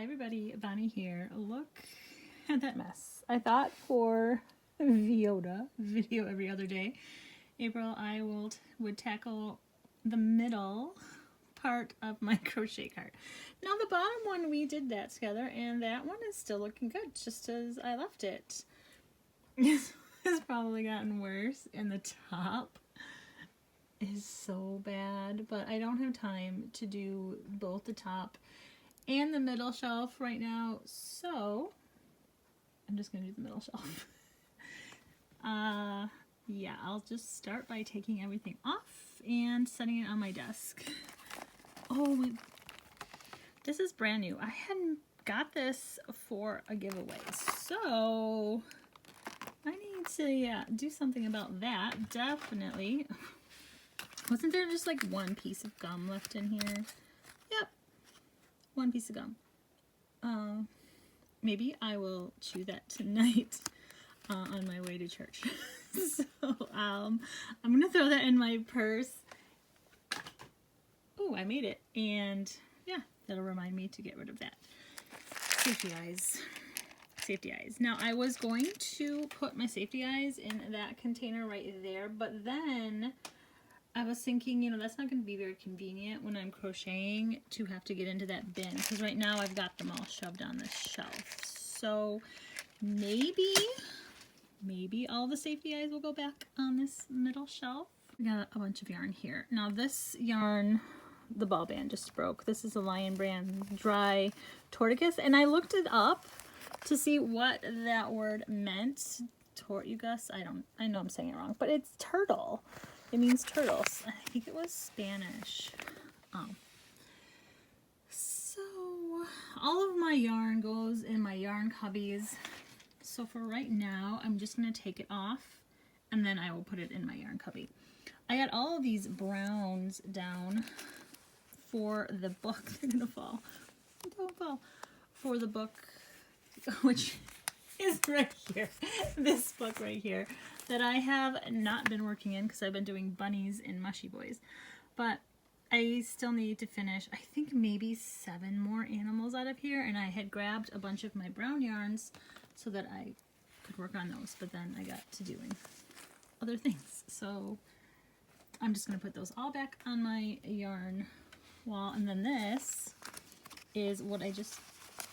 Hi everybody, Bonnie here. Look at that mess. I thought for VEODA, video every other day, April, I would tackle the middle part of my crochet card. Now the bottom one, we did that together, and that one is still looking good, just as I left it. It's probably gotten worse, and the top is so bad, but I don't have time to do both the top and the middle shelf right now, so I'm just gonna do the middle shelf. Yeah, I'll just start by taking everything off and setting it on my desk. Oh, this is brand new. I hadn't got this for a giveaway, so I need to do something about that, definitely. Wasn't there just like one piece of gum left in here? Yep, one piece of gum. Maybe I will chew that tonight on my way to church. So I'm gonna throw that in my purse. Oh, I made it, and yeah, that'll remind me to get rid of that. Safety eyes. Safety eyes. Now I was going to put my safety eyes in that container right there, but then I was thinking, you know, that's not going to be very convenient when I'm crocheting to have to get into that bin, because right now I've got them all shoved on the shelf. So maybe all the safety eyes will go back on this middle shelf. I got a bunch of yarn here. Now this yarn, the ball band just broke. This is a Lion Brand dry torticus, and I looked it up to see what that word meant. Tortugas? I know I'm saying it wrong, but it's turtle. It means turtles. I think it was Spanish. So all of my yarn goes in my yarn cubbies. So for right now, I'm just going to take it off, and then I will put it in my yarn cubby. I got all of these browns down for the book. They're going to fall. Don't fall. For the book, which is right here. This book right here that I have not been working in because I've been doing bunnies and mushy boys. But I still need to finish, I think, maybe 7 more animals out of here, and I had grabbed a bunch of my brown yarns so that I could work on those, but then I got to doing other things. So I'm just going to put those all back on my yarn wall, and then this is what I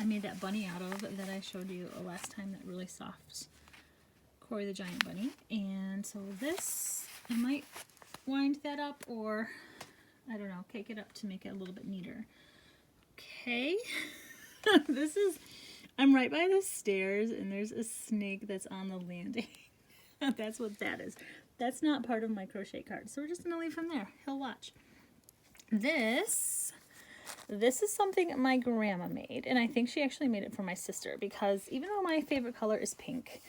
made that bunny out of that I showed you last time, that really soft Cory the Giant bunny. And so this, I might wind that up, or I don't know, cake it up to make it a little bit neater. Okay. This is, I'm right by the stairs, and there's a snake that's on the landing. That's what that is. That's not part of my crochet card, so we're just gonna leave him there. He'll watch. This is something my grandma made, and I think she actually made it for my sister, because even though my favorite color is pink,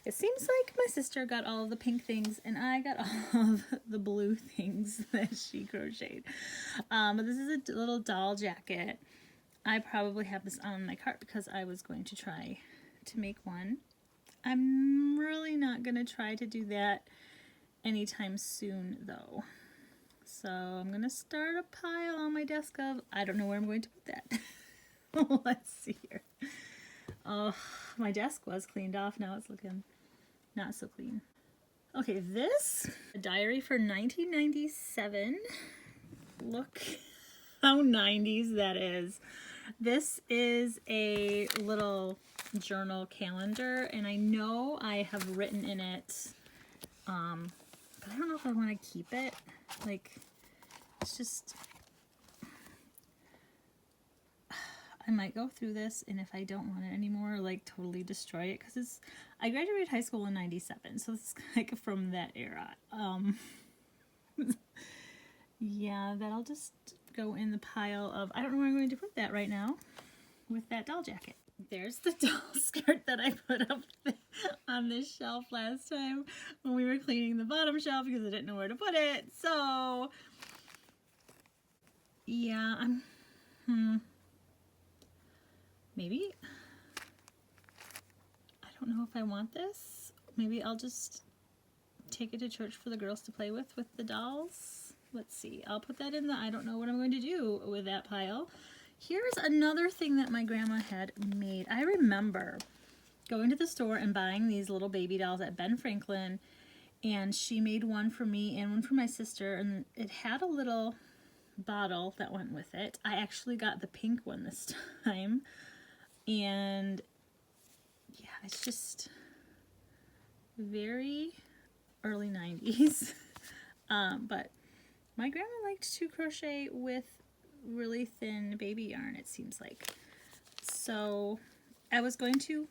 it seems like my sister got all of the pink things and I got all of the blue things that she crocheted. But this is a little doll jacket. I probably have this on my cart because I was going to try to make one. I'm really not going to try to do that anytime soon though. So I'm going to start a pile on my desk of, I don't know where I'm going to put that. Let's see here. Oh, my desk was cleaned off. Now it's looking not so clean. Okay, this, a diary for 1997. Look how 90s that is. This is a little journal calendar, and I know I have written in it, but I don't know if I want to keep it. Like, it's just, I might go through this, and if I don't want it anymore, like totally destroy it, because I graduated high school in 97, so it's like from that era. Yeah, that'll just go in the pile of, I don't know where I'm going to put that right now with that doll jacket. There's the doll skirt that I put up on this shelf last time when we were cleaning the bottom shelf because I didn't know where to put it. So yeah, maybe, I don't know if I want this. Maybe I'll just take it to church for the girls to play with the dolls. Let's see, I'll put that in the, I don't know what I'm going to do with that pile. Here's another thing that my grandma had made. I remember going to the store and buying these little baby dolls at Ben Franklin, and she made one for me and one for my sister, and it had a little bottle that went with it. I actually got the pink one this time, and yeah, it's just very early 90s. But my grandma liked to crochet with really thin baby yarn, it seems like. So I was going to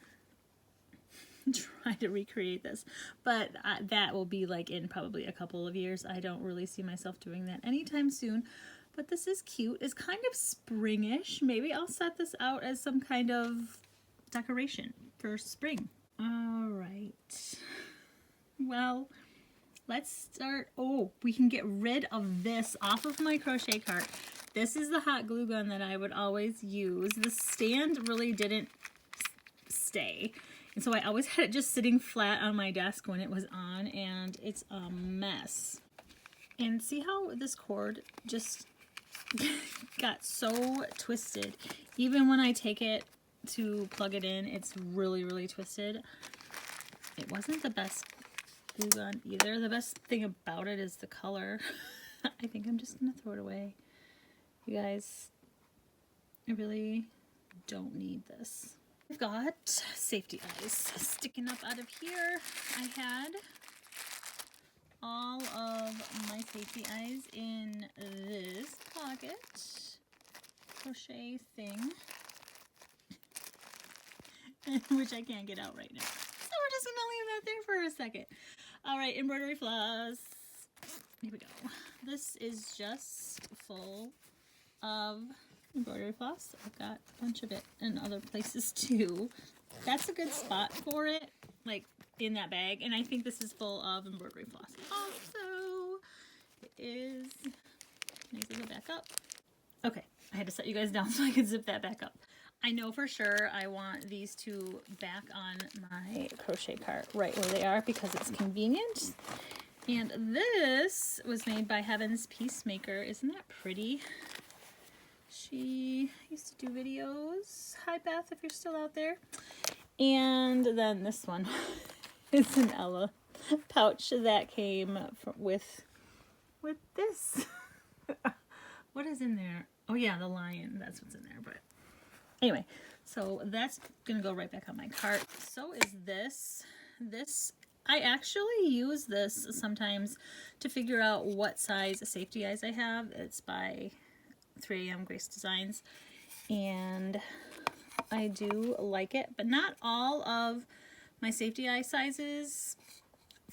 try to recreate this, but that will be like in probably a couple of years. I don't really see myself doing that anytime soon, but this is cute. It's kind of springish. Maybe I'll set this out as some kind of decoration for spring. All right, well, let's start. Oh, we can get rid of this off of my crochet cart. This is the hot glue gun that I would always use. The stand really didn't stay, and so I always had it just sitting flat on my desk when it was on, and it's a mess. And see how this cord just got so twisted. Even when I take it to plug it in, it's really, really twisted. It wasn't the best glue gun either. The best thing about it is the color. I think I'm just gonna throw it away. You guys, I really don't need this. I've got safety eyes sticking up out of here. I had all of my safety eyes in this pocket crochet thing, which I can't get out right now. So we're just gonna leave that there for a second. All right, embroidery floss. Here we go. This is just full of embroidery floss. I've got a bunch of it in other places too. That's a good spot for it, like in that bag. And I think this is full of embroidery floss. Also, it is. Can I zip it back up? Okay, I had to set you guys down so I could zip that back up. I know for sure I want these two back on my crochet cart right where they are because it's convenient. And this was made by Heaven's Peacemaker. Isn't that pretty? She used to do videos. Hi Beth, if you're still out there. And then this one is an Ella pouch that came with this. What is in there? Oh yeah, the lion. That's what's in there. But anyway, so that's gonna go right back on my cart. So is this. I actually use this sometimes to figure out what size safety eyes I have. It's by 3 AM Grace Designs, and I do like it, but not all of my safety eye sizes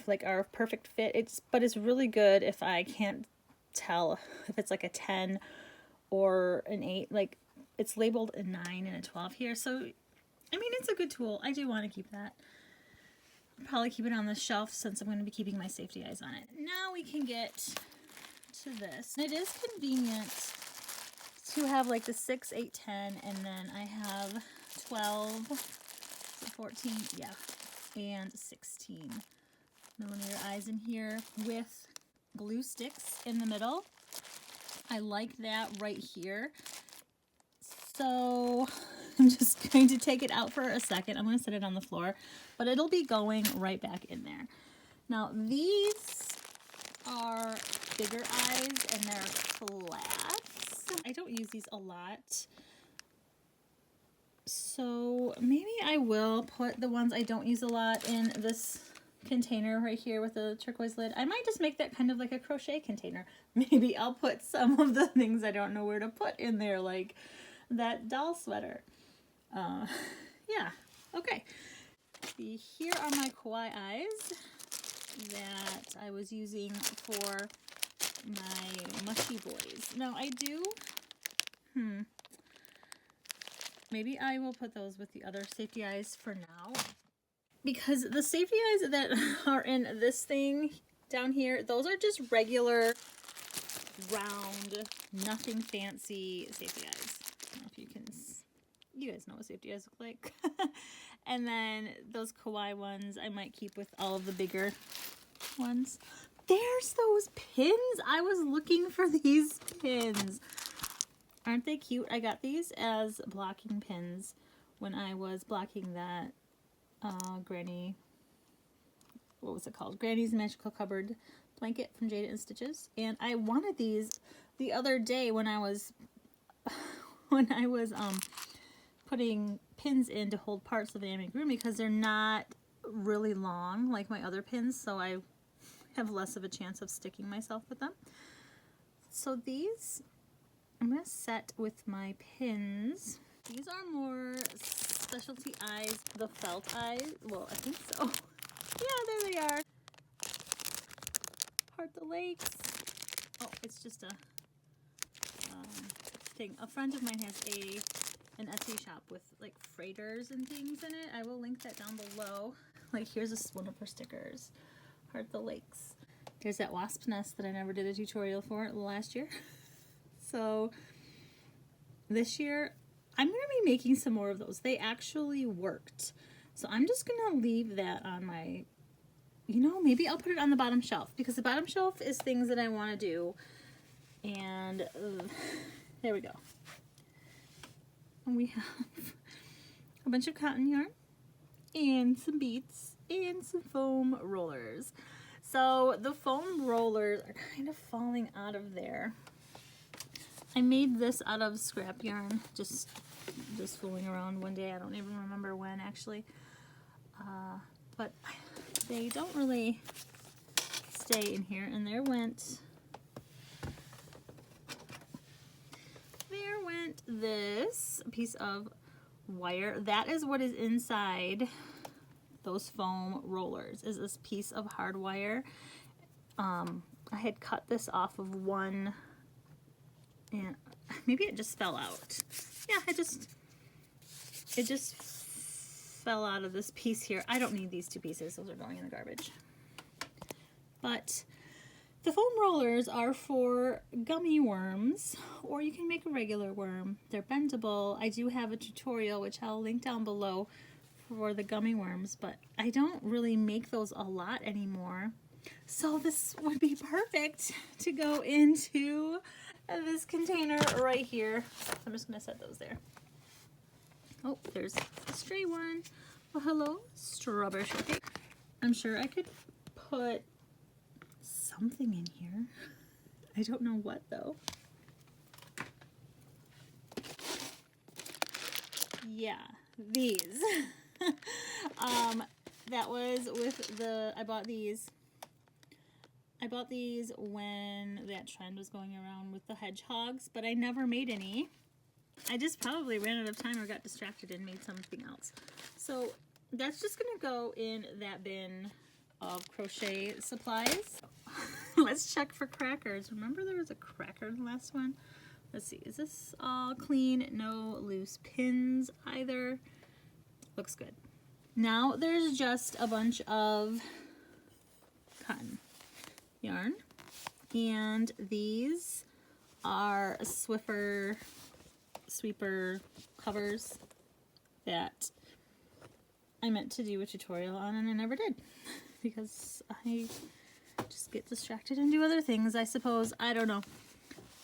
like are a perfect fit. But it's really good if I can't tell if it's like a 10 or an 8. Like it's labeled a 9 and a 12 here, so I mean it's a good tool. I do want to keep that. I'll probably keep it on the shelf since I'm going to be keeping my safety eyes on it. Now we can get to this. It is convenient to have like the 6, 8, 10, and then I have 12, 14, yeah, and 16 millimeter eyes in here with glue sticks in the middle. I like that right here. So I'm just going to take it out for a second. I'm going to set it on the floor, but it'll be going right back in there. Now these are bigger eyes and they're flats. I don't use these a lot, so maybe I will put the ones I don't use a lot in this container right here with the turquoise lid. I might just make that kind of like a crochet container. Maybe I'll put some of the things I don't know where to put in there, like that doll sweater. Yeah, okay. See, here are my kawaii eyes that I was using for my mushy boys. Now I do, maybe I will put those with the other safety eyes for now, because the safety eyes that are in this thing down here, those are just regular round, nothing fancy safety eyes. I don't know if you can, you guys know what safety eyes look like. And then those kawaii ones I might keep with all of the bigger ones. There's those pins. I was looking for these pins. Aren't they cute? I got these as blocking pins when I was blocking that Granny, what was it called? Granny's Magical Cupboard blanket from Jada and Stitches. And I wanted these the other day when I was putting pins in to hold parts of the amigurumi because they're not really long like my other pins, so I have less of a chance of sticking myself with them. So these I'm going to set with my pins. These are more specialty eyes, the felt eyes. Well, I think so. Yeah, there they are. Heart the Lakes. Oh, it's just a thing. A friend of mine has an Etsy shop with like freighters and things in it. I will link that down below. Like here's one of her stickers. Heart the Lakes. There's that wasp nest that I never did a tutorial for last year. So this year I'm going to be making some more of those. They actually worked. So I'm just going to leave that on my, maybe I'll put it on the bottom shelf because the bottom shelf is things that I want to do. And there we go. And we have a bunch of cotton yarn and some beads and some foam rollers. So the foam rollers are kind of falling out of there. I made this out of scrap yarn, just fooling around one day. I don't even remember when actually. But they don't really stay in here. And there went this piece of wire. That is what is inside those foam rollers, is this piece of hard wire. I had cut this off of one, and maybe it just fell out. Yeah, it just fell out of this piece here. I don't need these two pieces. Those are going in the garbage. But the foam rollers are for gummy worms, or you can make a regular worm. They're bendable. I do have a tutorial, which I'll link down below, for the gummy worms, but I don't really make those a lot anymore. So this would be perfect to go into this container right here. I'm just going to set those there. Oh, there's a stray one. Well, hello, strawberry shortcake. I'm sure I could put something in here. I don't know what though. Yeah, these. That was with I bought these when that trend was going around with the hedgehogs, but I never made any. I just probably ran out of time or got distracted and made something else. So that's just gonna go in that bin of crochet supplies. Let's check for crackers. Remember there was a cracker in the last one? Let's see, is this all clean? No loose pins either. Looks good. Now there's just a bunch of cotton yarn, and these are sweeper covers that I meant to do a tutorial on and I never did because I just get distracted and do other things, I suppose. I don't know.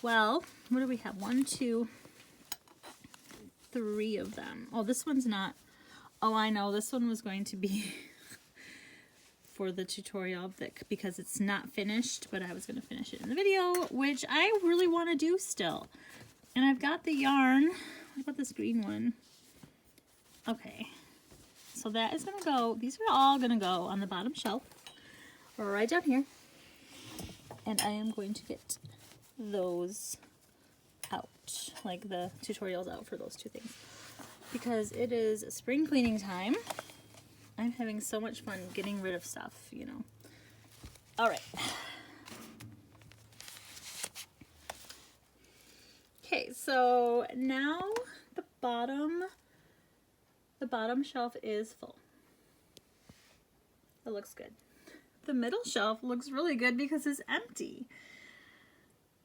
Well, what do we have? 1, 2, 3 of them. Oh, this one's not. Oh, I know. This one was going to be for the tutorial because it's not finished, but I was going to finish it in the video, which I really want to do still. And I've got the yarn. What about this green one? Okay. So that is going to go, these are all going to go on the bottom shelf right down here. And I am going to get those out, like the tutorials out for those two things. Because it is spring cleaning time. I'm having so much fun getting rid of stuff, you know. All right. Okay, so now the bottom shelf is full. It looks good. The middle shelf looks really good because it's empty.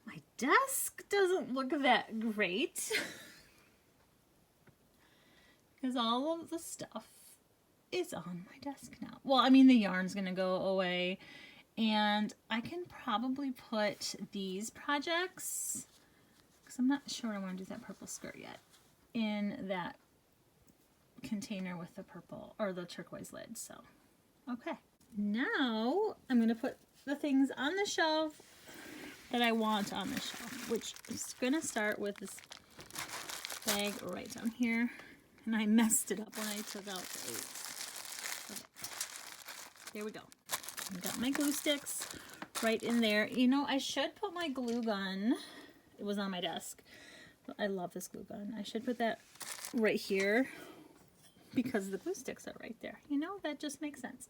My desk doesn't look that great because all of the stuff is on my desk now. Well, I mean, the yarn's gonna go away, and I can probably put these projects, because I'm not sure I want to do that purple skirt yet in that container with the purple or the turquoise lid. So, okay. Now I'm going to put the things on the shelf that I want on the shelf, which is going to start with this bag right down here. And I messed it up when I took out the 8. Okay. There we go. I've got my glue sticks right in there. You know, I should put my glue gun. It was on my desk. I love this glue gun. I should put that right here because the glue sticks are right there. You know, that just makes sense.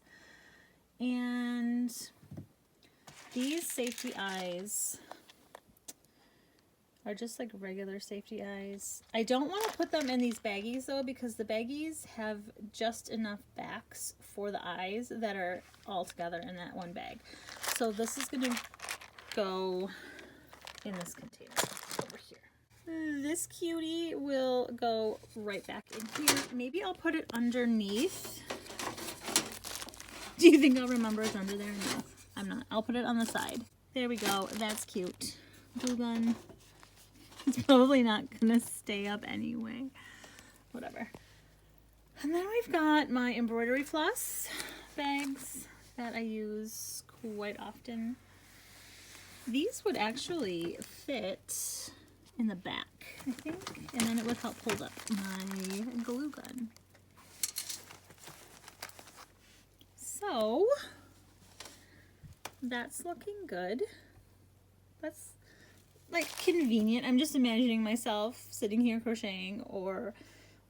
And these safety eyes are just like regular safety eyes. I don't want to put them in these baggies though, because the baggies have just enough backs for the eyes that are all together in that one bag. So this is going to go in this container over here. This cutie will go right back in here. Maybe I'll put it underneath. Do you think I'll remember it's under there? No, I'm not. I'll put it on the side. There we go. That's cute. Glue gun. It's probably not gonna stay up anyway. Whatever. And then we've got my embroidery floss bags that I use quite often. These would actually fit in the back, I think, and then it would help hold up my glue gun. So that's looking good. That's like convenient. I'm just imagining myself sitting here crocheting, or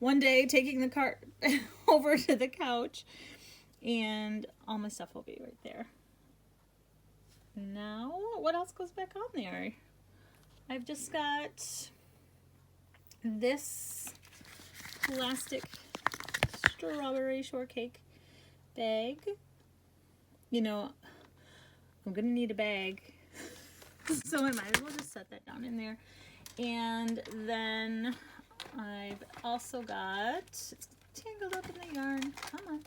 one day taking the cart over to the couch and all my stuff will be right there. Now, what else goes back on there? I've just got this plastic strawberry shortcake bag. You know, I'm gonna need a bag, so I might as well just set that down in there. And then I've also got, it's tangled up in the yarn, come on.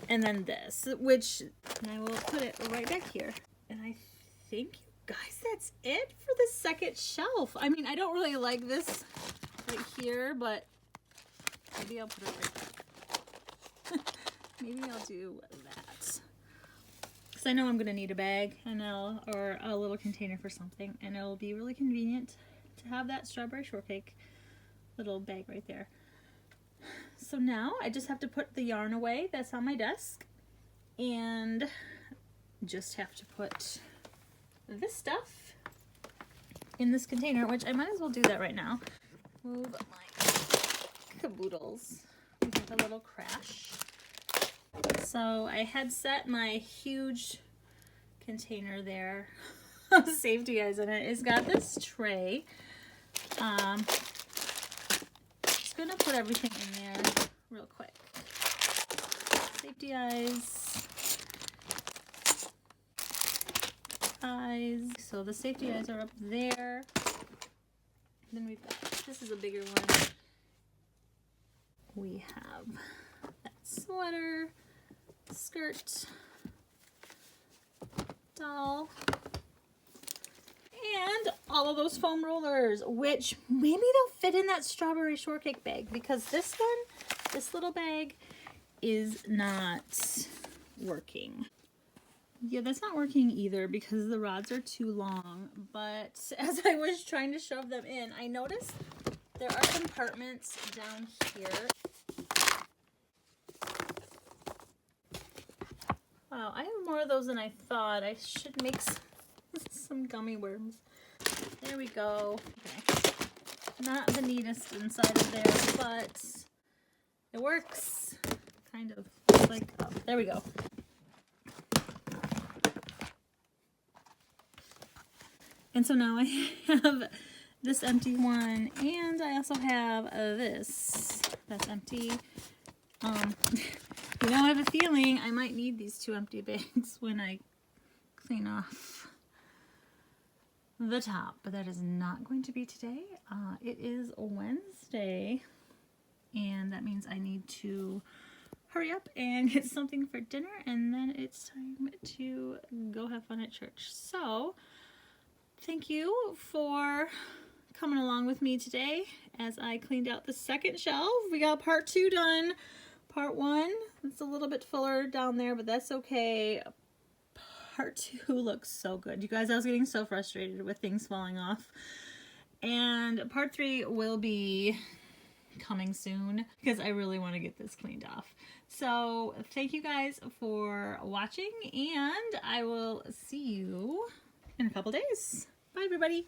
And then this, which I will put it right back here. And I think, you guys, that's it for the second shelf. I mean, I don't really like this right here, but maybe I'll put it right back. Maybe I'll do that. Because I know I'm going to need a bag and or a little container for something. And it'll be really convenient to have that strawberry shortcake little bag right there. So now I just have to put the yarn away that's on my desk. And just have to put this stuff in this container, which I might as well do that right now. Move my caboodles. We have a little crash. So I had set my huge container there of safety eyes in it. It's got this tray. Just gonna put everything in there real quick. Safety eyes. So the safety eyes are up there. Then we've got, this is a bigger one. We have that sweater, skirt, doll, and all of those foam rollers, which maybe they'll fit in that strawberry shortcake bag, because this one, this little bag, is not working. Yeah, that's not working either because the rods are too long. But as I was trying to shove them in, I noticed there are compartments down here. Wow, I have more of those than I thought. I should make some gummy worms. There we go. Okay. Not the neatest inside of there, but it works. Kind of. It's like, oh, there we go. And so now I have this empty one, and I also have this that's empty. You know, I have a feeling I might need these two empty bags when I clean off the top, but that is not going to be today. It is Wednesday, and that means I need to hurry up and get something for dinner, and then it's time to go have fun at church. So thank you for coming along with me today as I cleaned out the second shelf. We got part 2 done. Part 1, it's a little bit fuller down there, but that's okay. Part 2 looks so good. You guys, I was getting so frustrated with things falling off. And part 3 will be coming soon because I really want to get this cleaned off. So thank you guys for watching, and I will see you in a couple days. Bye everybody.